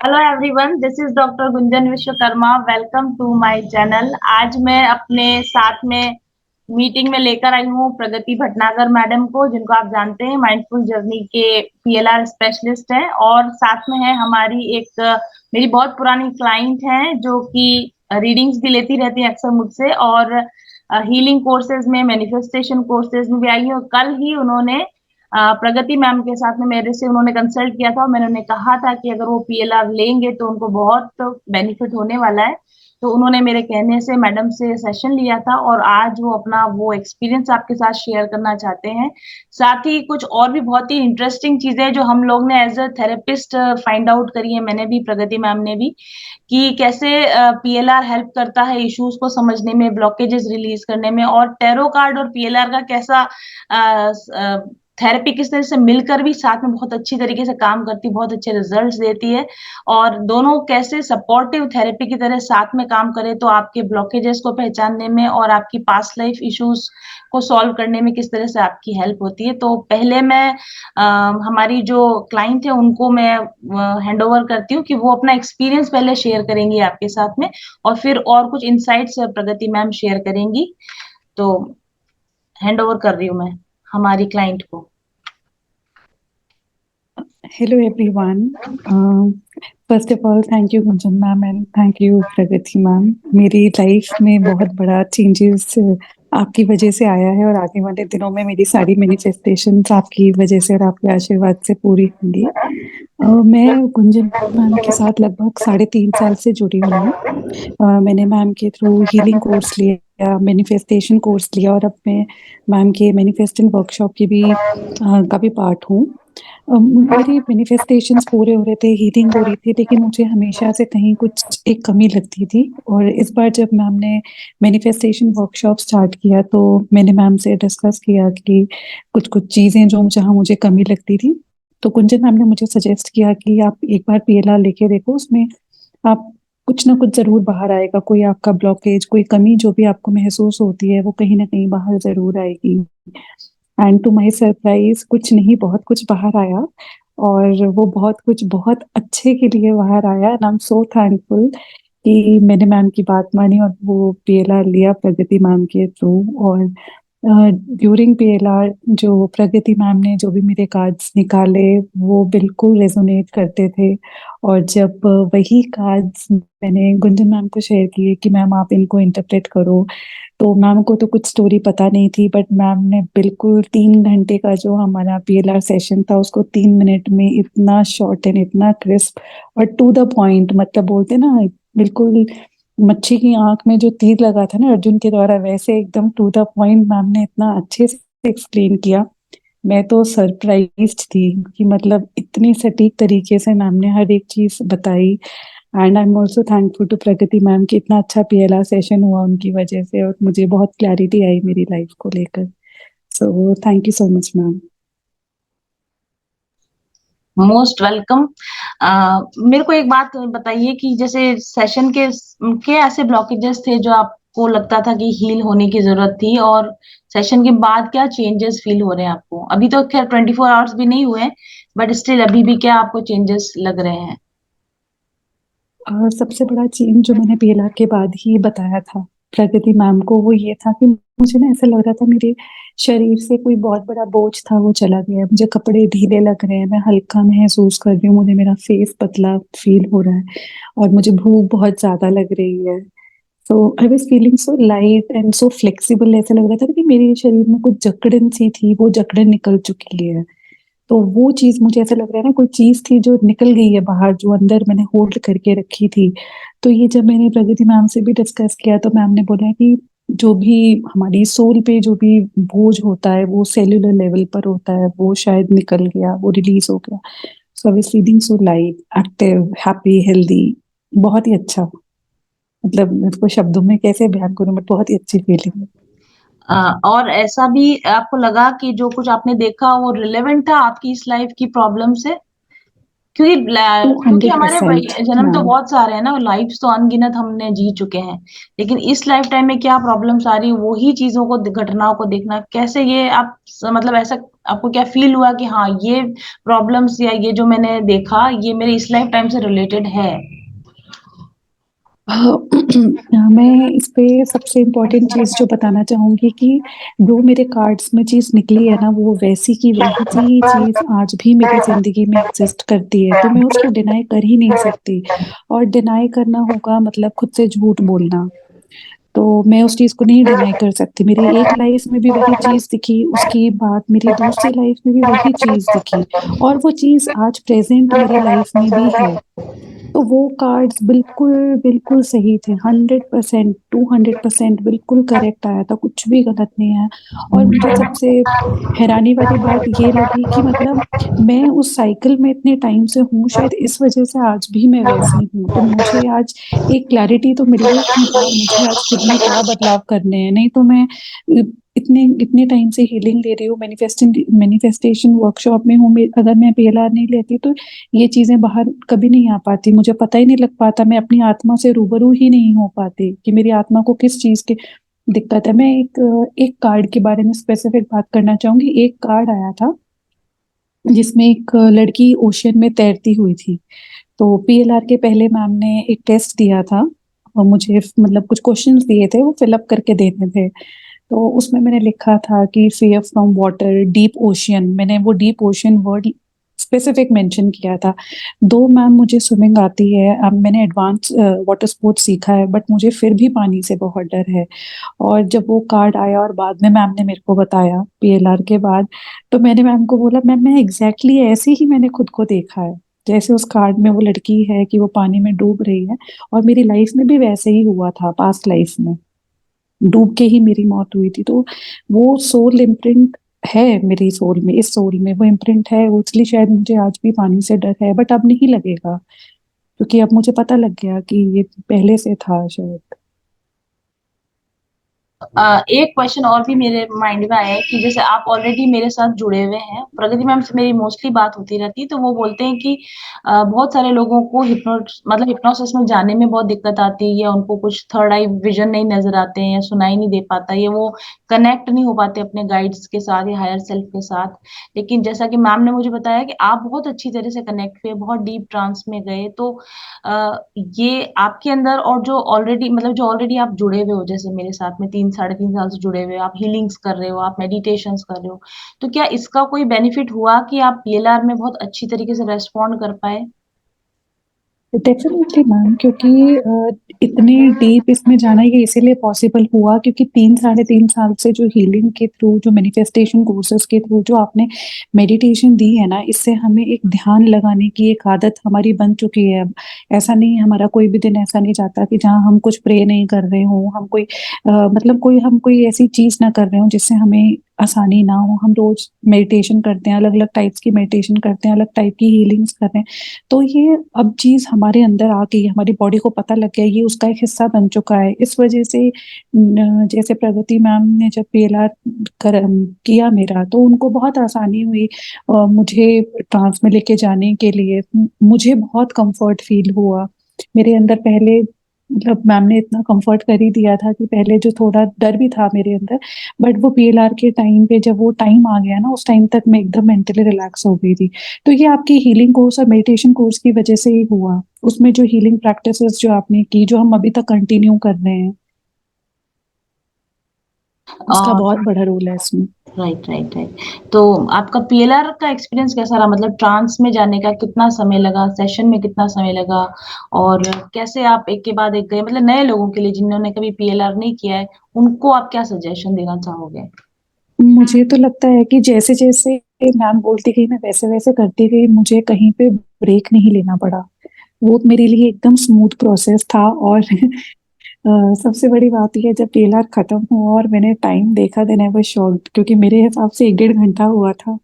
Hello everyone, this is doctor Gunjan Vishwakarma. Welcome to my channel. आज मैं अपने साथ में मीटिंग में लेकर आई हूँ प्रगति भटनागर मैडम को, जिनको आप जानते हैं माइंडफुल जर्नी के पीएलआर स्पेशलिस्ट हैं। और साथ में है हमारी एक मेरी बहुत पुरानी क्लाइंट हैं, जो कि रीडिंग्स भी लेती रहती है अक्सर मुझसे, और हीलिंग कोर्सेज में, मैनिफेस्टेशन कोर्सेज में भी आई है। और कल ही उन्होंने प्रगति मैम के साथ में मेरे से उन्होंने कंसल्ट किया था, और मैंने उन्हें कहा था कि अगर वो पीएलआर लेंगे तो उनको बहुत बेनिफिट होने वाला है। तो उन्होंने मेरे कहने से मैडम से सेशन लिया था, और आज वो अपना वो एक्सपीरियंस आपके साथ शेयर करना चाहते हैं। साथ ही कुछ और भी बहुत ही इंटरेस्टिंग चीजें जो हम लोग ने as a therapist find out करी है, मैंने भी, प्रगति मैम ने भी, कि कैसे पीएलआर हेल्प करता है इश्यूज को समझने में, ब्लॉकेजेस रिलीज करने में, और टैरो कार्ड और पीएलआर का कैसा थेरेपी किस तरह से मिलकर भी साथ में बहुत अच्छी तरीके से काम करती, बहुत अच्छे रिजल्ट्स देती है। और दोनों कैसे सपोर्टिव थेरेपी की तरह साथ में काम करे तो आपके ब्लॉकेजेस को पहचानने में और आपकी पास्ट लाइफ इश्यूज को सॉल्व करने में किस तरह से आपकी हेल्प होती है। तो पहले मैं हमारी जो क्लाइंट है उनको मैं हैंड ओवर करती हूँ कि वो अपना एक्सपीरियंस पहले शेयर करेंगी आपके साथ में, और फिर और कुछ इंसाइट्स प्रगति मैम शेयर करेंगी। तो हैंड ओवर कर रही हूँ मैं हमारी क्लाइंट को। Hello everyone. First of all thank you Gunjan ma'am and thank you Pragati ma'am. मेरी लाइफ में बहुत बड़ा चेंजेस आपकी वजह से आया है और आने वाले दिनों में मेरी सारी मैनिफेस्टेशंस आपकी वजह से और आपके आशीर्वाद से पूरी होंगी। मैं गुंजन मैम के साथ लगभग 3.5 साल से जुड़ी हुई हूँ। मैंने मैम के थ्रू हीलिंग कोर्स लिया, मैनिफेस्टेशन कोर्स लिया और अब मैं मैम के मैनिफेस्टिंग वर्कशॉप की भी का भी पार्ट हूँ। मेरे मैनिफेस्टेशंस पूरे हो रहे थे, हीलिंग हो रही थी, लेकिन मुझे हमेशा से कहीं कुछ एक कमी लगती थी। और इस बार जब मैम ने मैनिफेस्टेशन वर्कशॉप स्टार्ट किया तो मैंने मैम से डिस्कस किया कि कुछ-कुछ चीज़ें जो जहाँ मुझे कमी लगती थी, तो कुंजन मैम ने मुझे सजेस्ट किया कि आप एक बार पीएलआर लेके देखो, उसमें आप कुछ ना कुछ ज़रूर बाहर आएगा, कोई आपका ब्लॉकेज, कोई कमी जो भी आपको महसूस होती है, वो कहीं न कहीं बाहर ज़रूर आएगी। एंड टू माय सरप्राइज़ कुछ नहीं बहुत कुछ बाहर आया और वो बहुत कुछ बहुत अच्छे के लिए बाहर आया and I am so thankful कि मैंने मैम की बात मानी और वो पीएलआर लिया प्रगति मैम के थ्रू। और ड्यूरिंग पीएलआर जो प्रगति मैम ने जो भी मेरे कार्ड्स निकाले वो बिल्कुल रेजोनेट करते थे। और जब वही कार्ड्स मैंने गुंजन मैम को शेयर किए कि मैम आप इनको इंटरप्रेट करो, तो मैम को तो कुछ स्टोरी पता नहीं थी, बट मैम ने बिल्कुल 3 घंटे का जो हमारा पीएलआर सेशन था उसको 3 मिनट में इतना शॉर्ट एंड इतना क्रिस्प और टू द पॉइंट, मतलब बोलते ना, बिल्कुल मच्छी की आंख में जो तीर लगा था ना अर्जुन के द्वारा, वैसे एकदम टू द पॉइंट मैम ने इतना अच्छे से एक्सप्लेन किया। मैं तो सरप्राइज्ड थी कि मतलब इतनी सटीक तरीके से मैम ने हर एक चीज बताई। And I am also thankful to Pragati ma'am कि इतना अच्छा पीएलआर सेशन हुआ उनकी वजह से और मुझे बहुत क्लैरिटी आई मेरी लाइफ को लेकर। सो thank you so much ma'am. Most welcome. मेरे को एक बात बताइए कि जैसे सेशन के ऐसे ब्लॉकेजेस थे जो आपको लगता था कि हील होने की जरूरत थी, और सेशन के बाद क्या चेंजेस फील हो रहे हैं आपको? अभी तो खैर 24 आवर्स भी नहीं हुए, बट स्टिल अभी भी क्या आपको चेंजेस लग रहे हैं? सबसे बड़ा चेंज जो मैंने पीएलआर के बाद ही बताया था प्रगति मैम को वो ये था कि मुझे ना ऐसा लग रहा था मेरे शरीर से कोई बहुत बड़ा बोझ था वो चला गया है। मुझे कपड़े ढीले लग रहे हैं, मैं हल्का महसूस कर रही हूँ, मुझे मेरा फेस पतला फील हो रहा है और मुझे भूख बहुत ज्यादा लग रही है। So I was feeling so light and so flexible. ऐसा लग रहा था कि मेरे शरीर में कुछ जकड़न सी थी, वो जकड़न निकल चुकी है। तो वो चीज़ मुझे ऐसा लग रहा है ना, कोई चीज़ थी जो निकल गई है बाहर, जो अंदर मैंने होल्ड करके रखी थी। तो ये जब मैंने प्रगति मैम से भी डिस्कस किया तो मैम ने बोला कि जो भी हमारी सोल पे जो भी बोझ होता है वो सेल्यूलर लेवल पर होता है, वो शायद निकल गया, वो रिलीज हो गया। So I was feeling so light, active, happy, healthy. बहुत ही अच्छा, मतलब इसको शब्दों में कैसे बयान करूं, बट बहुत ही अच्छी फीलिंग है। और ऐसा भी आपको लगा कि जो कुछ आपने देखा वो रिलेवेंट था आपकी इस लाइफ की प्रॉब्लम से? क्योंकि हमारे 200% जन्म तो मैम। बहुत सारे हैं ना, लाइफ तो अनगिनत हमने जी चुके हैं, लेकिन इस लाइफ टाइम में क्या प्रॉब्लम्स आ रही, वही चीजों को, घटनाओं को देखना कैसे, ये आप मतलब ऐसा आपको क्या फील हुआ कि हाँ ये प्रॉब्लम्स या ये जो मैंने देखा ये मेरे इस लाइफ टाइम से रिलेटेड है? मैं इस पे सबसे इम्पोर्टेंट चीज़ जो बताना चाहूँगी कि जो मेरे कार्ड्स में चीज़ निकली है ना, वो वैसी की वैसी ही चीज़ आज भी मेरी ज़िंदगी में एग्ज़िस्ट करती है, तो मैं उसको डिनाई कर ही नहीं सकती। और डिनाई करना होगा मतलब खुद से झूठ बोलना। तो मैं उस चीज़ को नहीं डिनाई कर सकती। मेरी एक लाइफ में भी वही चीज़ दिखी, उसके बाद मेरी दूसरी लाइफ में भी वही चीज़ दिखी, और वो चीज़ आज प्रेज़ेंट मेरी लाइफ में भी है। तो वो कार्ड्स बिल्कुल, बिल्कुल सही थे, 100%, 200% बिल्कुल करेक्ट आया था, कुछ भी गलत नहीं आया। और मुझे सबसे हैरानी वाली बात ये लगी कि मतलब मैं उस साइकिल में इतने टाइम से हूँ, शायद इस वज़ह से आज भी मैं वैसी हूँ। तो मुझे आज एक क्लैरिटी तो मिल गई कि हाँ, मुझे आज खुद में क्या बदलाव करने हैं, नहीं तो मैं इतने इतने टाइम से हीलिंग ले रही हूँ, मैनिफेस्टेशन वर्कशॉप में हूँ। अगर मैं पीएलआर नहीं लेती तो ये चीज़ें बाहर कभी नहीं आ पाती, मुझे पता ही नहीं लग पाता, मैं अपनी आत्मा से रूबरू ही नहीं हो पाती कि मेरी आत्मा को किस चीज़ की दिक्कत है। मैं एक कार्ड के बारे में स्पेसिफिक बात करना चाहूँगी। एक कार्ड आया था, जिसमें एक लड़की ओशियन में तैरती हुई थी। तो पीएलआर के पहले मैम ने एक टेस्ट दिया था और मुझे मतलब कुछ क्वेश्चंस दिए थे, वो फिल अप करके देने थे। तो उसमें मैंने लिखा था कि fair from water, deep ocean, मैंने वो deep ocean word specific mention किया था। दो मैम मुझे स्विमिंग आती है, अब मैंने एडवांस वाटर स्पोर्ट्स सीखा है, बट मुझे फिर भी पानी से बहुत डर है। और जब वो कार्ड आया और बाद में मैम ने मेरे को बताया पीएलआर के बाद, तो मैंने मैम को बोला मैम मैं एग्जैक्टली ऐसे ही मैंने खुद को देखा है, जैसे उस कार्ड में वो लड़की है कि वो पानी में डूब रही है, और मेरी लाइफ में भी वैसे ही हुआ था, पास्ट लाइफ में डूब के ही मेरी मौत हुई थी। तो वो सोल इम्प्रिंट है मेरी सोल में, इस सोल में वो इम्प्रिंट है, वो इसलिए शायद मुझे आज भी पानी से डर है, बट अब नहीं लगेगा, क्योंकि अब मुझे पता लग गया कि ये पहले से था शायद। एक क्वेश्चन और भी मेरे माइंड में आया है कि जैसे आप ऑलरेडी मेरे साथ जुड़े हुए हैं, प्रगति मैम से मेरी मोस्टली बात होती रहती है, तो वो बोलते हैं कि बहुत सारे लोगों को हिप्नोसिस में जाने में बहुत दिक्कत आती है, या उनको कुछ थर्ड आई विजन नहीं नजर आते हैं, या सुनाई नहीं दे पाता, या वो कनेक्ट नहीं हो पाते अपने गाइड्स के साथ या हायर सेल्फ के साथ। लेकिन जैसा कि मैम ने मुझे बताया कि आप बहुत अच्छी तरह से कनेक्ट हुए, बहुत डीप ट्रांस में गए, तो ये आपके अंदर, और जो ऑलरेडी आप जुड़े हुए हो, जैसे मेरे साथ में 3 साढ़े 3 साल से जुड़े हुए हो, आप हीलिंग्स कर रहे हो, आप मेडिटेशंस कर रहे हो, तो क्या इसका कोई बेनिफिट हुआ कि आप पीएलआर में बहुत अच्छी तरीके से रेस्पॉन्ड कर पाए? डेफिनेटली मैम, क्योंकि इतने डीप इसमें जाना ये इसीलिए पॉसिबल हुआ क्योंकि 3 साढ़े 3 साल से जो हीलिंग के थ्रू, जो मैनिफेस्टेशन कोर्सेज के थ्रू जो आपने मेडिटेशन दी है ना, इससे हमें एक ध्यान लगाने की एक आदत हमारी बन चुकी है अब। ऐसा नहीं, हमारा कोई भी दिन ऐसा नहीं जाता कि जहाँ हम कुछ प्रे नहीं कर रहे हो, हम कोई मतलब हम कोई ऐसी चीज ना कर रहे हो जिससे हमें आसानी ना हो। हम रोज मेडिटेशन करते हैं, अलग अलग टाइप्स की मेडिटेशन करते हैं, अलग टाइप की हीलिंग्स कर रहे हैं। तो ये अब चीज़ हमारे अंदर आ गई, हमारी बॉडी को पता लग गया, ये उसका एक हिस्सा बन चुका है। इस वजह से जैसे प्रगति मैम ने जब पीएलआर किया मेरा, तो उनको बहुत आसानी हुई मुझे ट्रांस में लेके जाने के लिए। मुझे बहुत कंफर्ट फील हुआ मेरे अंदर। पहले मतलब मैम ने इतना कंफर्ट कर ही दिया था कि पहले जो थोड़ा डर भी था मेरे अंदर, बट वो पीएलआर के टाइम पे जब वो टाइम आ गया ना, उस टाइम तक मैं एकदम मेंटली रिलैक्स हो गई थी। तो ये आपकी हीलिंग कोर्स और मेडिटेशन कोर्स की वजह से ही हुआ। उसमें जो हीलिंग प्रैक्टिसेस जो आपने की, जो हम अभी तक कंटिन्यू कर रहे हैं, उसका बहुत बड़ा रोल है इसमें। Right, right, right. तो आपका पीएलआर का एक्सपीरियंस कैसा रहा? मतलब ट्रांस में जाने का कितना समय लगा, सेशन में कितना समय लगा, और कैसे आप एक के बाद एक गए? मतलब नए लोगों के लिए जिन्होंने कभी पीएलआर नहीं किया है, उनको आप क्या सजेशन देना चाहोगे? मुझे तो लगता है कि जैसे-जैसे मैम बोलती गई, मैं वैसे-वैसे करती गई, मुझे कहीं पे ब्रेक नहीं लेना पड़ा। वो मेरे लिए एकदम स्मूथ प्रोसेस था। और सबसे बड़ी बात ये है जब ट्रेलर खत्म हुआ और मैंने टाइम देखा देन आई वाज शॉक्ड, क्योंकि मेरे हिसाब से 1 डेढ़ घंटा हुआ था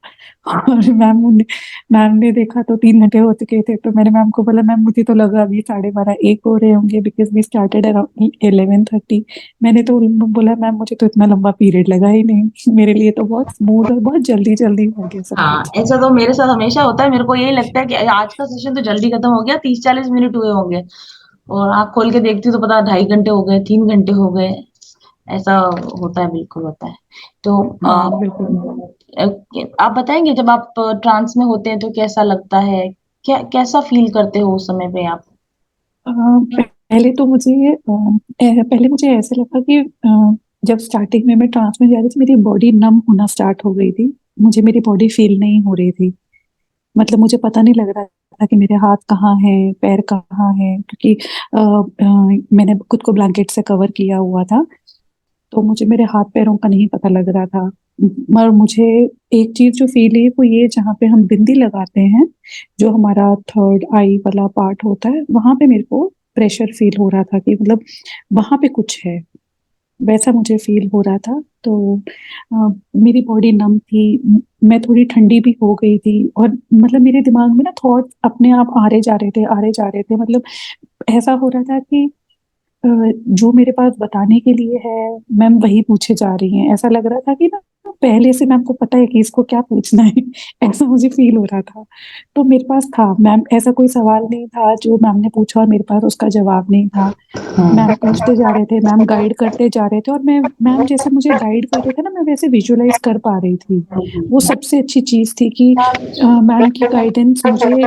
और मैम ने देखा तो 3 घंटे हो चुके थे। तो मैंने मैम को बोला मैम मुझे तो लगा अभी 12:30 1 हो रहे होंगे, बिकॉज वी स्टार्टेड अराउंड 11:30। मैंने तो बोला मैम मुझे तो इतना लंबा पीरियड लगा ही नहीं, मेरे लिए तो बहुत स्मूथ और बहुत जल्दी जल्दी हो गया सब हाँ, कुछ। ऐसा तो मेरे साथ हमेशा होता है। मेरे को यही लगता है कि आज का सेशन तो जल्दी खत्म हो गया, 30-40 मिनट हुए होंगे, और आँख खोल के देखती हूँ तो पता 2.5 घंटे हो गए, 3 घंटे हो गए। ऐसा होता है, बिल्कुल होता है। तो हाँ बिल्कुल। आप बताएंगे जब आप ट्रांस में होते हैं तो कैसा लगता है? कैसा फील करते हो उस समय पे आप? पहले मुझे ऐसे लगा कि जब स्टार्टिंग में मैं ट्रांस में जा रही थी मेरी बॉडी नम होना स्टार्ट हो गई थी। मुझे मेरी बॉडी फील नहीं हो रही थी, मतलब मुझे पता नहीं लग रहा था कि मेरे हाथ कहाँ है, पैर कहाँ है, क्योंकि मैंने खुद को ब्लैंकेट से कवर किया हुआ था। तो मुझे मेरे हाथ पैरों का नहीं पता लग रहा था। मगर मुझे एक चीज जो फील है वो ये, जहाँ पे हम बिंदी लगाते हैं, जो हमारा थर्ड आई वाला पार्ट होता है, वहां पे मेरे को प्रेशर फील हो रहा था कि मतलब वहां पे कुछ है, वैसा मुझे फील हो रहा था। तो मेरी बॉडी नम थी, मैं थोड़ी ठंडी भी हो गई थी, और मतलब मेरे दिमाग में ना थॉट अपने आप आ रहे जा रहे थे, आ रहे जा रहे थे। मतलब ऐसा हो रहा था कि जो मेरे पास बताने के लिए है मैम वही पूछे जा रही हैं। ऐसा लग रहा था कि ना पहले से मैम को पता है कि इसको क्या पूछना है ऐसा मुझे फील हो रहा था। तो मेरे पास था मैम, ऐसा कोई सवाल नहीं था जो मैम ने पूछा और मेरे पास उसका जवाब नहीं था। मैम पूछते जा रहे थे, मैम गाइड करते जा रहे थे, और मैं मैम जैसे मुझे गाइड कर रहे थे ना मैं वैसे विजुअलाइज कर पा रही थी। वो सबसे अच्छी चीज थी कि मैम की गाइडेंस मुझे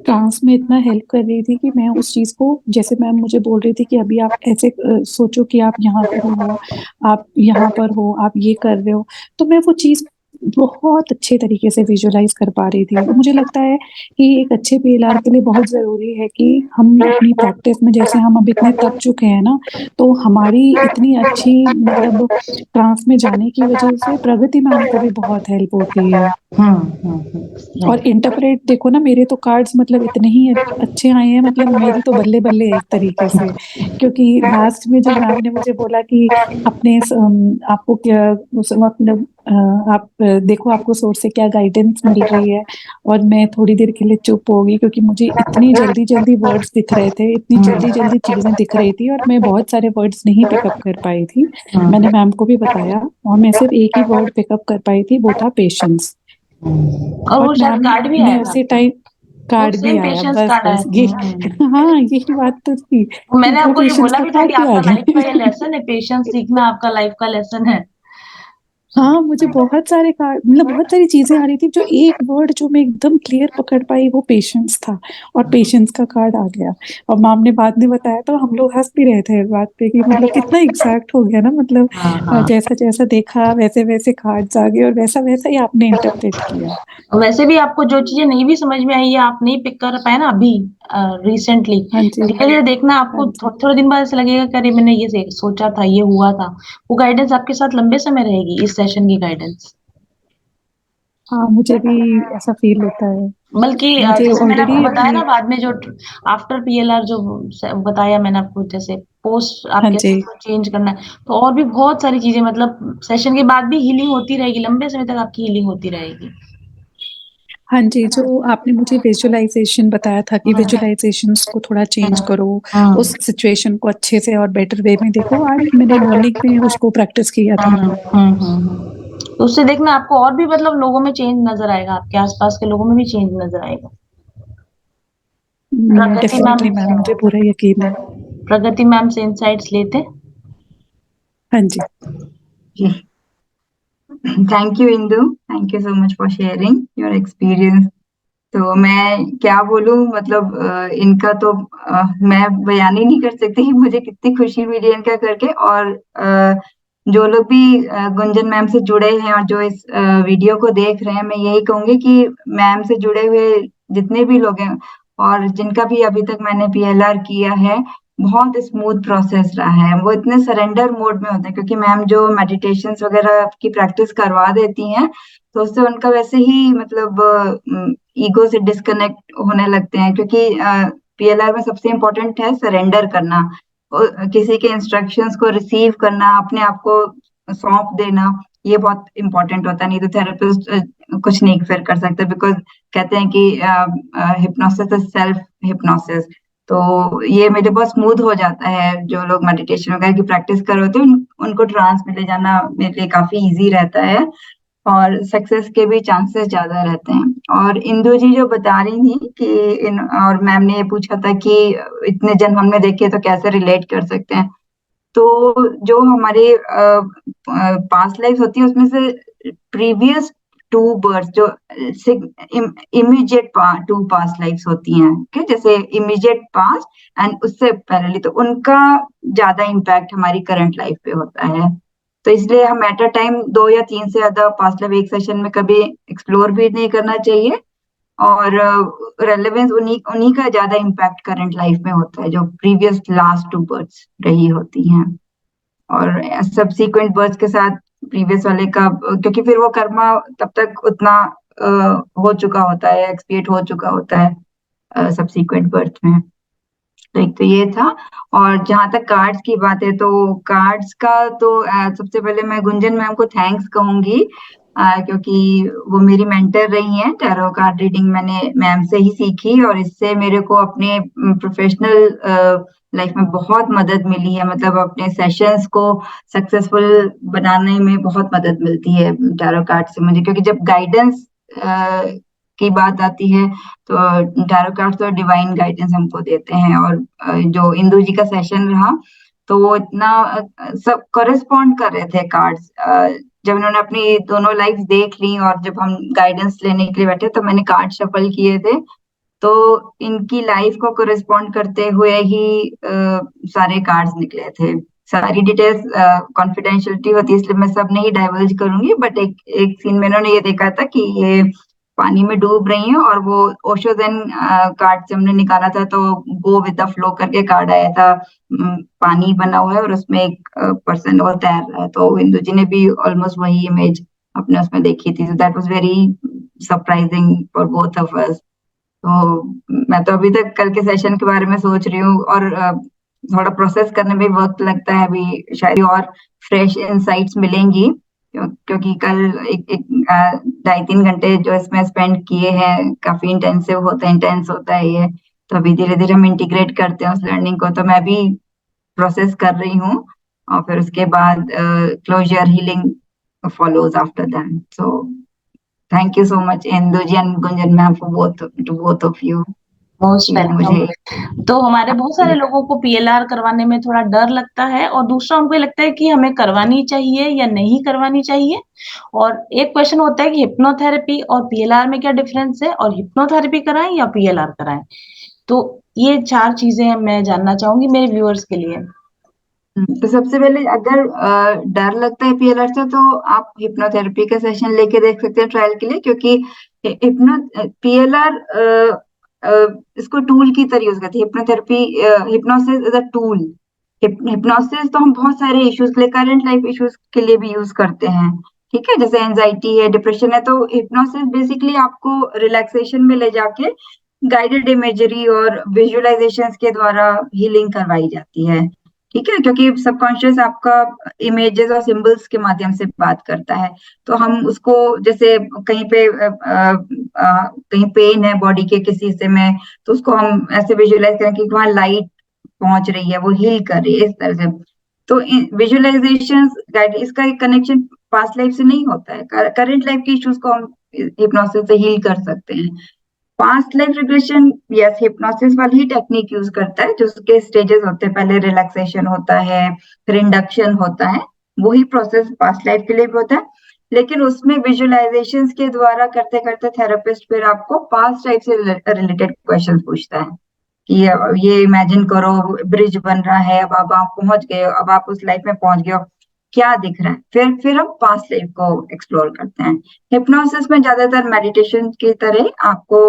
ट्रांस में इतना हेल्प कर रही थी कि मैं उस चीज को, जैसे मैम मुझे बोल रही थी कि अभी आप ऐसे सोचो कि आप यहाँ पर हो, आप यहाँ पर हो, आप ये कर रहे हो, तो मैं वो चीज बहुत अच्छे तरीके से विजुअलाइज कर पा रही थी। तो मुझे लगता है कि एक अच्छे पीएलआर के लिए बहुत जरूरी है कि हम अपनी प्रैक्टिस में, जैसे हम अब इतने थक चुके हैं ना, तो हमारी इतनी अच्छी मतलब ट्रांस में जाने की वजह से प्रगति मैम को भी बहुत हेल्प होती है। और राइट। इंटरप्रेट देखो ना, मेरे तो कार्ड्स मतलब इतने ही अच्छे आए हैं, मतलब मेरी तो बल्ले बल्ले है एक तरीके से। क्योंकि लास्ट में जब मैम ने मुझे बोला कि आपको क्या उस वक्त आप देखो आपको सोर्स से क्या गाइडेंस मिल रही है, और मैं थोड़ी देर के लिए चुप हो गई, क्योंकि मुझे इतनी जल्दी जल्दी वर्ड्स दिख रहे थे, इतनी जल्दी जल्दी चीजें दिख रही थी, और मैं बहुत सारे वर्ड्स नहीं पिकअप कर पाई थी। मैंने मैम को भी बताया, और मैं सिर्फ एक ही वर्ड पिकअप कर पाई थी, वो था पेशेंस। और और वो शायद मैम कार्ड भी ने आया था उसी आपको। टाइम वो कार्ड भी सेम आया, पेशेंस बस कार्ड आया बस ये था। हाँ यही बात तो थी कि मैंने वो आपको ये पेशेंस बोला का भी था कि कार्ड भी आ आपका लाइफ का ये गया लेसन है, पेशेंस सीखना आपका लाइफ का लेसन है। हाँ, मुझे बहुत सारे कार्ड मतलब बहुत सारी चीजें आ रही थी, जो एक वर्ड जो मैं एकदम क्लियर पकड़ पाई वो पेशेंस था, और पेशेंस का कार्ड आ गया। और मैम ने बाद में बताया तो हम लोग हंस भी रहे थे इस बात पे कि मतलब कितना एग्जैक्ट हो गया ना, मतलब हाँ हाँ। जैसा जैसा देखा वैसे वैसे कार्ड्स आ गए, और वैसा वैसा ही आपने इंटरप्रेट किया। वैसे भी आपको जो चीजें नहीं भी समझ में आई है, आप नहीं पिक कर पाए ना अभी रिसेंटली, हाँ जी। धीरे धीरे देखना हाँ आपको जी। थोड़े दिन बाद ऐसा लगेगा कि अरे मैंने ये सोचा था, ये हुआ था। वो गाइडेंस आपके साथ लंबे समय रहेगी, इस सेशन की गाइडेंस। हाँ मुझे भी ऐसा फील होता है। बल्कि मुझे जैसे मैंने आपको ऑलरेडी बताया अपनी ना, बाद में जो आफ्टर पीएलआर जो बताया मैंने आपको, जैसे पोस्ट आप हाँ कैसे जी। उसको चेंज करना है, तो और भी बहुत सारी चीजें, मतलब सेशन के बाद भी हीलिंग होती रहेगी, लंबे समय तक आपकी हीलिंग होती रहेगी। हाँ जी, जो आपने मुझे विजुअलाइजेशन बताया था कि विजुअलाइजेशंस को थोड़ा चेंज करो, हम्म उस सिचुएशन को अच्छे से और बेटर वे में देखो, आज मैंने मॉर्निंग में उसको प्रैक्टिस किया था मैम। तो उससे देखना आपको और भी मतलब लोगों में चेंज नजर आएगा, आपके आसपास के लोगों में भी चेंज नजर आएगा। प्रगति मैम, डेफिनेटली मैम, मुझे पूरा यकीन है। प्रगति मैम से इंसाइट्स लेते। हाँ जी। Thank you Indu, thank you so much for sharing your experience. तो मैं क्या बोलूं, मतलब इनका तो मैं बयान ही नहीं कर सकती कि मुझे कितनी खुशी मिली इनका करके। और जो लोग भी गुंजन मैम से जुड़े हैं और जो इस वीडियो को देख रहे हैं, मैं यही कहूंगी कि मैम से जुड़े हुए जितने भी लोग हैं और जिनका भी अभी तक मैंने पीएलआर किया है, बहुत स्मूथ प्रोसेस रहा है। वो इतने सरेंडर मोड में होते हैं, क्योंकि मैम जो मेडिटेशंस वगैरह की प्रैक्टिस करवा देती हैं, तो उससे उनका वैसे ही मतलब ईगो से डिस्कनेक्ट होने लगते हैं। क्योंकि पीएलआर में सबसे इम्पोर्टेंट है सरेंडर करना। किसी के इंस्ट्रक्शंस को रिसीव करना, अपने आप को सौंप देना, ये बहुत इंपॉर्टेंट होता है। नहीं तो थेरेपिस्ट कुछ नहीं फिर कर सकते, बिकॉज कहते हैं कि हिप्नोसिस इज सेल्फ हिप्नोसिस। तो ये मेरे बहुत स्मूथ हो जाता है। जो लोग मेडिटेशन वगैरह की प्रैक्टिस कर रहे होते हैं उनको ट्रांस में ले जाना मेरे लिए काफी इजी रहता है, और सक्सेस के भी चांसेस ज्यादा रहते हैं। और इंदु जी जो बता रही थी कि और मैम ने ये पूछा था कि इतने जन्म हमने देखे तो कैसे रिलेट कर सकते हैं। तो जो हमारे पास्ट लाइफ होती है उसमें से प्रीवियस 2 बर्थ जो इमीडिएट 2 पास्ट लाइफ्स होती हैं, okay? जैसे इमीडिएट पास्ट एंड उससे पहले, तो उनका ज्यादा इम्पैक्ट हमारी करंट लाइफ पे होता है। तो इसलिए हम एट अ टाइम 2 या 3 से ज्यादा पास्ट लाइफ एक सेशन में कभी एक्सप्लोर भी नहीं करना चाहिए। और रेलेवेंस उन्हीं का ज्यादा इम्पैक्ट करंट लाइफ में होता है जो प्रीवियस लास्ट 2 बर्थ्स रही होती हैं। और सब्सीक्वेंट बर्थ के साथ प्रीवियस वाले का, क्योंकि फिर वो कर्मा तब तक उतना हो चुका होता है, एक्सपिएट हो चुका होता है सब्सीक्वेंट बर्थ में। तो एक तो ये था। और जहां तक कार्ड्स की बात है, तो कार्ड्स का तो सबसे पहले मैं गुंजन मैम को थैंक्स कहूंगी, क्योंकि वो मेरी मेंटर रही हैं। टैरो कार्ड रीडिंग मैंने मैम से ही सीखी, और इससे मेरे को अपने प्रोफेशनल लाइफ में बहुत मदद मिली है। मतलब अपने सेशंस को सक्सेसफुल बनाने में बहुत मदद मिलती है टैरो कार्ड से मुझे, क्योंकि जब गाइडेंस की बात आती है तो टैरो कार्ड्स तो डिवाइन गाइडेंस हमको देते हैं। और जो इंदु जी का सेशन रहा तो वो इतना सब कॉरेस्पॉन्ड कर रहे थे कार्ड्स। जब उन्होंने अपनी दोनों लाइफ देख ली और जब हम गाइडेंस लेने के लिए बैठे तो मैंने कार्ड शफल किए थे, तो इनकी लाइफ को कॉरेस्पॉन्ड करते हुए ही सारे कार्ड्स निकले थे। सारी डिटेल्स कॉन्फिडेंशियलिटी होती है इसलिए मैं सब नहीं डाइवर्ज करूंगी, बट एक सीन में इन्होंने ये देखा था कि ये पानी में डूब रही हैं, और वो ओशो ज़ेन कार्ड से हमने निकाला था, तो गो विद द फ्लो करके कार्ड आया था। पानी बना हुआ है और उसमें एक पर्सन वो तैर रहा है, तो इंदु जी ने भी ऑलमोस्ट वही इमेज अपने उसमें देखी थी। That was very surprising for both of us. तो मैं तो अभी तक कल के सेशन के बारे में सोच रही हूँ, और थोड़ा प्रोसेस करने में वक्त लगता है। अभी शायद और फ्रेश इंसाइट्स मिलेंगी, क्योंकि कल एक 2.5-3 घंटे जो इसमें स्पेंड किए हैं काफी इंटेंस होता है ये। तो अभी धीरे धीरे हम इंटीग्रेट करते हैं उस लर्निंग को। तो मैं भी प्रोसेस कर रही हूँ, और फिर उसके बाद closure healing follows after that. So thank you so much Indu ji and Gunjan ma'am for both of you. Most मुझे वेलकम। तो हमारे बहुत सारे लोगों को पीएलआर करवाने में थोड़ा डर लगता है, और दूसरा उनको लगता है कि हमें करवानी चाहिए या नहीं करवानी चाहिए। और एक क्वेश्चन होता है कि हिप्नोथेरेपी और पीएलआर में क्या डिफरेंस है, और हिप्नोथेरेपी कराएं या पीएलआर कराएं। तो ये 4 चीजें मैं जानना चाहूंगी मेरे व्यूअर्स के लिए। तो सबसे पहले अगर डर लगता है पीएलआर से, तो आप हिप्नोथेरेपी का सेशन लेके देख सकते हैं ट्रायल के लिए, क्योंकि पीएलआर इसको टूल की तरह यूज करती है। Hypnotherapy, hypnosis is a tool. Hypnosis तो हम बहुत सारे इश्यूज के लिए, करंट लाइफ इश्यूज के लिए भी यूज करते हैं, ठीक है, जैसे एंजाइटी है, डिप्रेशन है। तो हिप्नोसिस बेसिकली आपको रिलैक्सेशन में ले जाके गाइडेड इमेजरी और विजुअलाइजेशंस के द्वारा हीलिंग करवाई जाती है, ठीक है, क्योंकि सबकॉन्शियस आपका इमेजेस और सिंबल्स के माध्यम से बात करता है। तो हम उसको, जैसे कहीं पे कहीं पेन है बॉडी के किसी हिस्से में, तो उसको हम ऐसे विजुअलाइज करें कि वहां लाइट पहुंच रही है, वो हील कर रही है, इस तरह से। तो विजुअलाइजेशन गाइड, इसका एक कनेक्शन पास्ट लाइफ से नहीं होता है। करंट लाइफ के इश्यूज को हम हिप्नोसिस से हील कर सकते हैं। Past life regression yes hypnosis वाली ही टेक्निक यूज करता है, जो उसके स्टेजेस होते हैं। पहले रिलैक्सेशन होता है, फिर इंडक्शन होता है, वही प्रोसेस पास्ट लाइफ के लिए भी होता है। लेकिन उसमें विजुअलाइजेशंस के द्वारा करते करते थेरेपिस्ट फिर आपको पास्ट लाइफ से रिलेटेड क्वेश्चन पूछता है कि ये इमेजिन करो ब्रिज बन रहा है, अब आप पहुंच गए हो, अब आप उस लाइफ में पहुंच गए हो, क्या दिख रहा है। फिर हम पास्ट लाइफ को एक्सप्लोर करते हैं। हिप्नोसिस में ज्यादातर मेडिटेशन की तरह आपको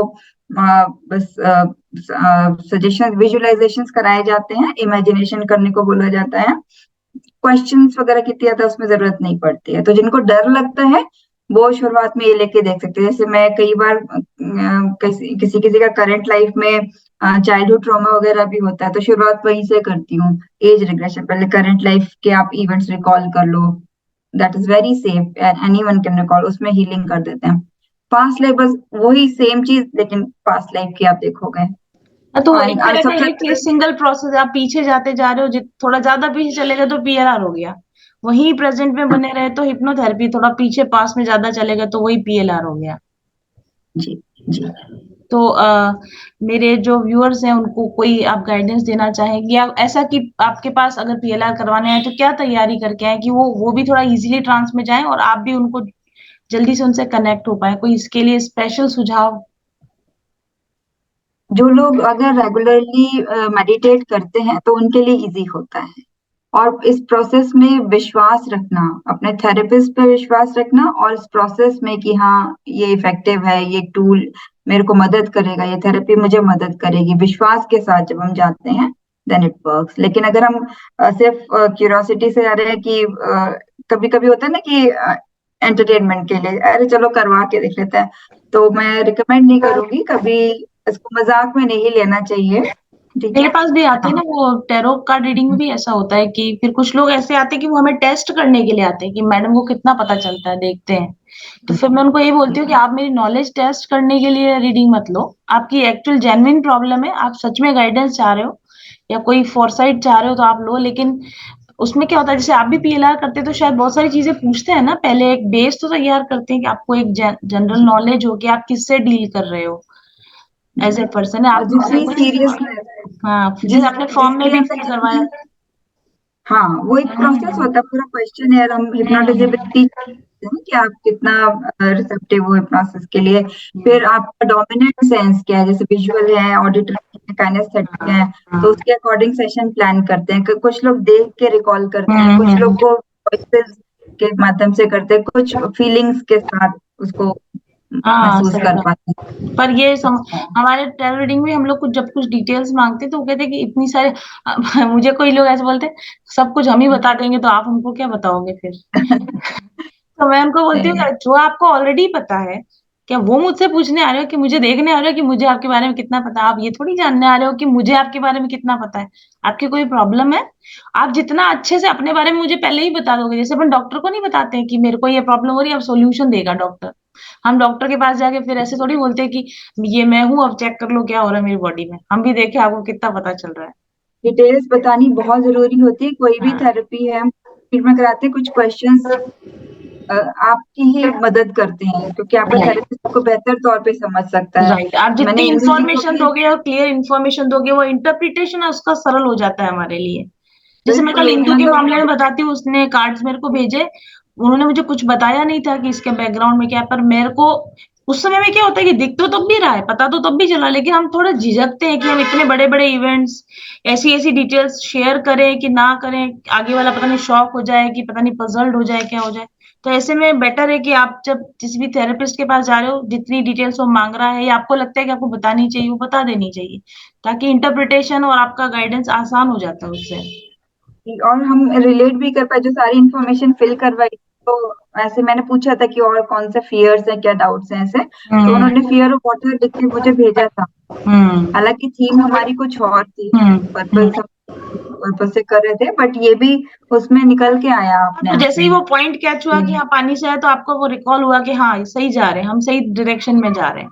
बस सजेशन विजुअलाइजेशंस कराए जाते हैं, इमेजिनेशन करने को बोला जाता है। क्वेश्चंस वगैरह की ज्यादा उसमें जरूरत नहीं पड़ती है। तो जिनको डर लगता है वो शुरुआत में ये लेके देख सकते हैं। जैसे मैं कई बार किसी किसी का करंट लाइफ में चाइल्डहुड ट्रॉमा वगैरह भी होता है, तो शुरुआत वहीं से करती हूँ। एज रिग्रेशन, पहले करंट लाइफ के आप इवेंट्स रिकॉल कर लो, that is very safe and anyone can recall, उसमें हीलिंग कर देते हैं। पास्ट लाइफ बस वही सेम चीज, लेकिन पास्ट लाइफ की आप देखोगे। तो और एक तरह का सबसे ये सिंगल प्रोसेस, आप पीछे जाते जा रहे हो, थोड़ा ज्यादा पीछे चले गए तो पीएलआर हो गया, वहीं प्रेजेंट में बने रहे तो हिप्नोथेरेपी, थोड़ा पीछे पास में ज्यादा चले गए तो वही पीएलआर हो गया। जी जी। तो मेरे जो व्यूअर्स हैं उनको कोई आप गाइडेंस देना चाहेंगे, या ऐसा कि आपके पास अगर पीएलआर करवाने आए तो क्या तैयारी करके आए कि वो भी थोड़ा इजीली ट्रांस में जाएं और आप भी उनको जल्दी से उनसे कनेक्ट हो पाए, कोई इसके लिए स्पेशल सुझाव? जो लोग अगर रेगुलरली मेडिटेट करते हैं तो उनके लिए इजी होता है। और इस प्रोसेस में विश्वास रखना, अपने थेरेपिस्ट पे विश्वास रखना, और इस प्रोसेस में कि हाँ ये इफेक्टिव है, ये टूल मेरे को मदद करेगा, ये थेरेपी मुझे मदद करेगी, विश्वास के साथ जब हम जाते हैं देन इट वर्क्स। लेकिन अगर हम सिर्फ क्यूरियोसिटी से आ रहे हैं कि कभी कभी होता है ना कि एंटरटेनमेंट के लिए अरे चलो करवा के देख लेते हैं, तो मैं रिकमेंड नहीं करूंगी, कभी इसको मजाक में नहीं लेना चाहिए। ठीक मेरे है। पास भी आते हैं ना, हाँ। वो टैरो कार्ड रीडिंग में भी ऐसा होता है कि फिर कुछ लोग ऐसे आते हैं कि वो हमें टेस्ट करने के लिए आते हैं कि मैडम को कितना पता चलता है, देखते हैं। तो फिर मैं उनको ये बोलती हूँ कि आप मेरी नॉलेज टेस्ट करने के लिए रीडिंग मत लो, आपकी एक्चुअल जेन्युइन प्रॉब्लम है, आप सच में गाइडेंस चाह रहे हो या कोई फोरसाइट चाह रहे हो तो आप लो। लेकिन उसमें क्या होता है, जैसे आप भी पीएलआर करते हैं तो शायद बहुत सारी चीजें पूछते हैं ना, पहले एक बेस तो तैयार करते हैं कि आपको एक जनरल नॉलेज हो कि आप किससे डील कर रहे हो एज ए पर्सन है और आप। जितनी सीरियसनेस, हाँ, जैसे आपने फॉर्म में जिसके भी अंदर फिल करवाया। जितनी, हाँ वो एक प्रोसेस होता है, पूरा क्वेश्चन है, हम हिप्नोटिजिबिलिटी कि आप कितना रिसेप्टिव हो हिप्नोसिस के लिए। फिर आपका डोमिनेंट सेंस क्या है, जैसे विजुअल है, ऑडिटरी है, काइनेस्थेटिक है, तो उसके अकॉर्डिंग सेशन प्लान करते हैं। कुछ लोग देख के रिकॉल करते हैं, कुछ लोग को वॉइसेस के माध्यम से करते हैं, कुछ फीलिंग्स के साथ उसको हाँ महसूस सही कर बात। पाते हैं। पर हमारे टैरो रीडिंग में हम लोग कुछ जब कुछ डिटेल्स मांगते हैं तो वो कहते हैं कि इतनी सारे मुझे कोई लोग ऐसे बोलते हैं सब कुछ हम ही बता देंगे तो आप हमको क्या बताओगे फिर। तो मैं उनको बोलती हूँ नहीं, कि जो आपको ऑलरेडी पता है, क्या वो मुझसे पूछने आ रहे हो कि मुझे देखने आ रहे हो कि मुझे आपके बारे में कितना पता है? आप ये थोड़ी जानने आ रहे हो कि मुझे आपके बारे में कितना पता है। आपकी कोई प्रॉब्लम है, आप जितना अच्छे से अपने बारे में मुझे पहले ही बता दोगे, जैसे अपन डॉक्टर को नहीं बताते हैं कि मेरे को ये प्रॉब्लम हो रही है, अब सोल्यूशन देगा डॉक्टर। हम डॉक्टर के पास जाके फिर ऐसे थोड़ी बोलते हैं कि ये मैं हूँ, अब चेक कर लो क्या हो रहा है मेरी बॉडी में, हम भी देखे आपको कितना पता चल रहा है। डिटेल्स बतानी बहुत जरूरी होती है। कोई भी थेरेपी है, ट्रीटमेंट कराते हैं, कुछ क्वेश्चंस आपकी ही मदद करते हैं, क्योंकि आपका थेरेपिस्ट आपको बेहतर तौर पे समझ सकता है। राइट, आप जितनी मैंने इंदु जी को इंफॉर्मेशन भी दोगे और क्लियर इंफॉर्मेशन दोगे, वो इंटरप्रिटेशन है उसका सरल हो जाता है हमारे लिए। जैसे मैं कल बिल्कुल इंदु के मतलब मामले में बताती हूँ, उसने कार्ड्स मेरे को भेजे, उन्होंने मुझे कुछ बताया नहीं था कि इसके बैकग्राउंड में क्या है, पर मेरे को उस समय में क्या होता है कि दिख तो तब भी रहा है, पता तो तब भी चला, लेकिन हम थोड़ा झिझकते हैं कि हम इतने बड़े बड़े इवेंट्स ऐसी ऐसी डिटेल्स शेयर करें कि ना करें, आगे वाला पता नहीं शॉक हो जाए कि पता नहीं पजल्ड हो जाए क्या हो जाए। तो ऐसे में बेटर है कि आप जब किसी भी थेरेपिस्ट के पास जा रहे हो, जितनी डिटेल्स वो मांग रहा है या आपको लगता है कि आपको बतानी चाहिए वो बता देनी चाहिए, ताकि इंटरप्रिटेशन और आपका गाइडेंस आसान हो जाता है उससे। और हम रिलेट भी कर पाए, जो सारी इंफॉर्मेशन फिल करवाई। तो ऐसे मैंने पूछा था कि और कौन से फियर्स हैं, क्या डाउट्स हैं ऐसे, तो हम्म। उन्होंने फियर ऑफ वाटर लिख के मुझे भेजा था। हम्म। हालांकि थीम हमारी कुछ और थी, हम्म। पर्पस पर्पस से कर रहे थे, बट ये भी उसमें निकल के आया अपने तो आप जैसे ही में। वो पॉइंट कैच हुआ कि हाँ पानी से है, तो आपको वो रिकॉल हुआ कि हाँ सही जा रहे हैं, हम सही डायरेक्शन में जा रहे हैं।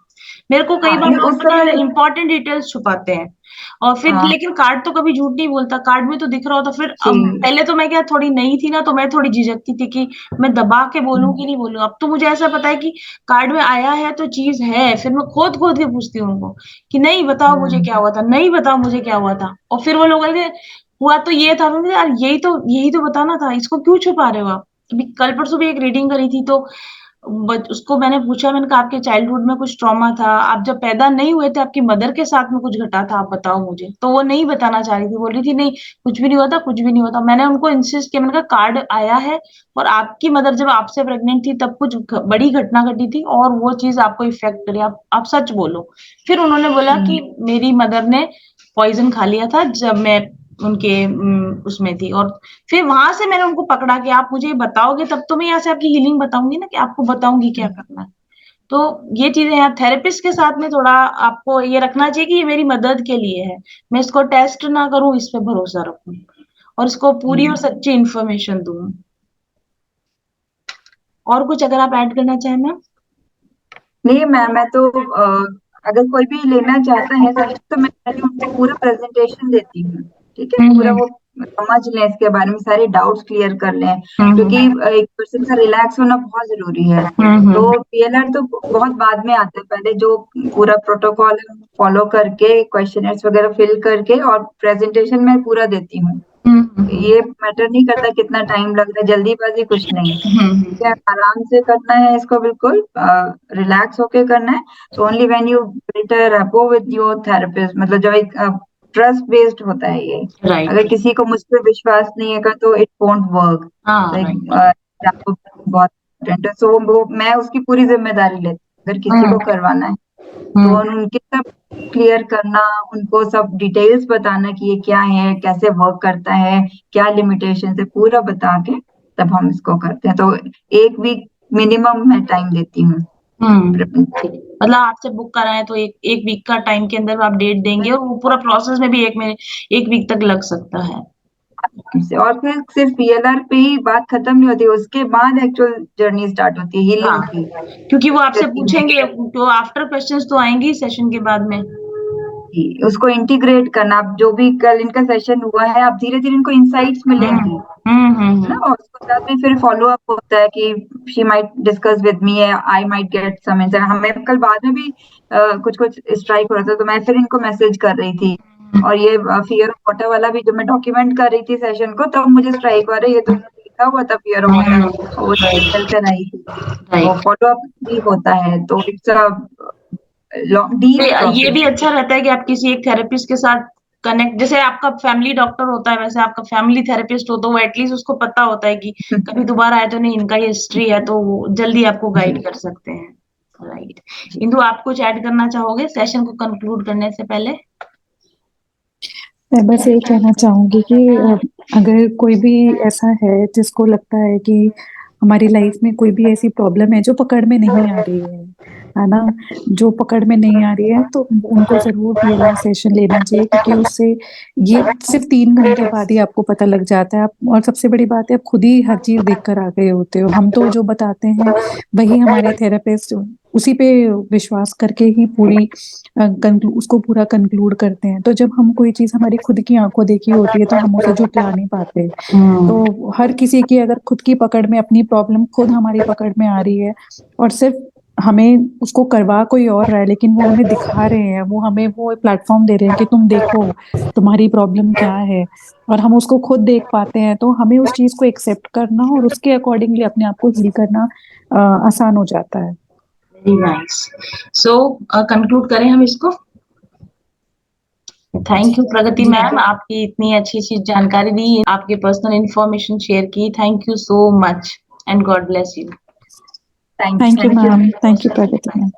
मेरे को कई हाँ बार नहीं, लोग उस पता है समय इंपॉर्टेंट डिटेल्स छुपाते हैं, और फिर हाँ लेकिन कार्ड तो कभी झूठ नहीं बोलता, कार्ड में तो दिख रहा होता। फिर जी पहले तो मैं क्या थोड़ी नई थी ना, तो मैं थोड़ी झिझकती थी कि मैं दबा के बोलूं कि नहीं बोलूं। अब तो मुझे ऐसा पता है कि कार्ड में आया है तो चीज है, फिर मैं खोद खोद के पूछती हूँ उनको कि नहीं बताओ मुझे क्या हुआ था, नहीं बताओ मुझे क्या हुआ था। और फिर वो लोग कहते हुआ तो ये था। मैं बोली, यार यही तो बताना था, इसको क्यों छुपा रहे हो आप। अभी कल परसों भी एक रीडिंग करी थी, तो उसको मैंने पूछा, मैंने कहा आपके चाइल्डहुड में कुछ ट्रॉमा था, आप जब पैदा नहीं हुए थे आपकी मदर के साथ में कुछ घटा था, आप बताओ मुझे। तो वो नहीं बताना चाह रही थी, बोल रही थी नहीं कुछ भी नहीं हुआ था, कुछ भी नहीं हुआ था। मैंने उनको इंसिस्ट किया, मैंने कहा कार्ड आया है और आपकी मदर जब आपसे प्रेग्नेंट थी तब कुछ बड़ी घटना घटी थी और वो चीज आपको इफेक्ट करी, आप सच बोलो। फिर उन्होंने बोला कि मेरी मदर ने पॉइजन खा लिया था जब मैं उनके उसमें थी। और फिर वहां से मैंने उनको पकड़ा कि आप मुझे बताओगे तब तो मैं यहाँ से आपकी हीलिंग बताऊंगी ना, कि आपको बताऊंगी क्या करना है। तो ये चीजें यहाँ थेरेपिस्ट के साथ में थोड़ा आपको ये रखना चाहिए कि ये मेरी मदद के लिए है, मैं इसको टेस्ट ना करूं, इस पे भरोसा रखूं और इसको पूरी और सच्ची इन्फॉर्मेशन दूं। और कुछ अगर आप ऐड करना चाहें मैम? नहीं मैम, मैं तो अगर कोई भी लेना चाहता है सेशन तो मैं पहले उनको पूरा प्रेजेंटेशन देती हूँ, ठीक है, पूरा वो समझ लें, इसके बारे में सारे डाउट्स क्लियर कर लें, क्योंकि एक पर्सन का रिलैक्स होना बहुत जरूरी है। तो पीएलआर तो बहुत बाद में आता है, पहले जो पूरा प्रोटोकॉल फॉलो करके क्वेश्चनर्स वगैरह फिल करके और प्रेजेंटेशन मैं पूरा देती हूँ। ये मैटर नहीं करता कितना टाइम लग रहा है, जल्दीबाजी कुछ नहीं, ठीक है, आराम से करना है इसको, बिल्कुल रिलैक्स होके करना है। So only when you build a rapport with your therapist, मतलब जब एक ट्रस्ट बेस्ड होता है ये, अगर किसी को मुझ पर विश्वास नहीं है तो इट वोंट वर्क। आपको बहुत इम्पोर्टेंट है, सो वो मैं उसकी पूरी जिम्मेदारी लेती हूँ। अगर किसी को करवाना है तो उनके सब क्लियर करना, उनको सब डिटेल्स बताना कि ये क्या है, कैसे वर्क करता है, क्या लिमिटेशन है, पूरा बता के तब हम इसको करते हैं। तो 1 वीक मिनिमम मैं टाइम देती हूँ। मतलब आपसे बुक कराएं तो एक वीक का टाइम के अंदर आप डेट देंगे, और वो पूरा प्रोसेस में भी 1 वीक तक लग सकता है। और फिर सिर्फ पीएलआर पे ही बात खत्म नहीं होती, उसके बाद एक्चुअल जर्नी स्टार्ट होती है हीलिंग की, क्योंकि वो आपसे पूछेंगे तो आफ्टर क्वेश्चंस तो आएंगे सेशन के बाद में, उसको इंटीग्रेट करना। आप जो भी कल इनका सेशन हुआ है, आप धीरे धीरे इनको इंसाइट्स मिलेंगी ना, और उसके साथ में फिर फॉलो अप होता है कि she might discuss with me, I might get some insight. हमें कल बाद में भी कुछ कुछ स्ट्राइक हो रहा था, तो मैं फिर इनको मैसेज कर रही थी। और ये फियर ऑफ वाटर वाला भी जब मैं डॉक्यूमेंट कर रही थी सेशन को, तब मुझे स्ट्राइक हो रहा है, ये तो लिखा हुआ था फियर ऑफ वाटर, वो चल कर आई थी। तो फॉलो अप भी होता है, तो इट्स अ डीप प्रोसेस। ये भी अच्छा रहता है कि आप किसी एक थेरेपिस्ट के साथ कनेक्ट, जैसे आपका फैमिली डॉक्टर होता है वैसे आपका फैमिली थेरेपिस्ट हो, तो वो एटलीस्ट उसको पता होता है कि कभी दोबारा आए तो नहीं, इनका ये हिस्ट्री है, तो वो जल्दी आपको गाइड कर सकते हैं। राइट। इंदु, आप कुछ ऐड करना चाहोगे सेशन को कंक्लूड करने से पहले? मैं बस ये कहना चाहूंगी कि अगर कोई भी ऐसा है जिसको लगता है कि हमारी लाइफ में कोई भी ऐसी प्रॉब्लम है जो पकड़ में नहीं आ रही है ना, जो पकड़ में नहीं आ रही है, तो उनको जरूर पीएलआर सेशन लेना चाहिए, क्योंकि उससे ये सिर्फ 3 घंटे बाद ही आपको पता लग जाता है। आप, और सबसे बड़ी बात है, आप खुद ही हर चीज देख कर आ गए होते हो। हम तो जो बताते हैं वही हमारे थेरेपिस्ट उसी पे विश्वास करके ही उसको पूरा कंक्लूड करते हैं। तो जब हम कोई चीज हमारी खुद की आंखों देखी होती है तो हम उसे झुठला नहीं पाते। तो हर किसी की अगर खुद की पकड़ में अपनी प्रॉब्लम खुद हमारी पकड़ में आ रही है, और सिर्फ हमें उसको करवा कोई और रहा है, लेकिन वो हमें दिखा रहे हैं, वो हमें वो प्लेटफॉर्म दे रहे हैं कि तुम देखो तुम्हारी प्रॉब्लम क्या है, और हम उसको खुद देख पाते हैं, तो हमें उस चीज को एक्सेप्ट करना और उसके अकॉर्डिंगली अपने आप को हील करना आसान हो जाता है। Very nice. सो कंक्लूड करें हम इसको? थैंक यू प्रगति मैम, आपकी इतनी अच्छी अच्छी जानकारी दी, आपके पर्सनल इंफॉर्मेशन शेयर की। Thank you so much and God bless you. Thank you ma'am, thank you Pragati ma'am.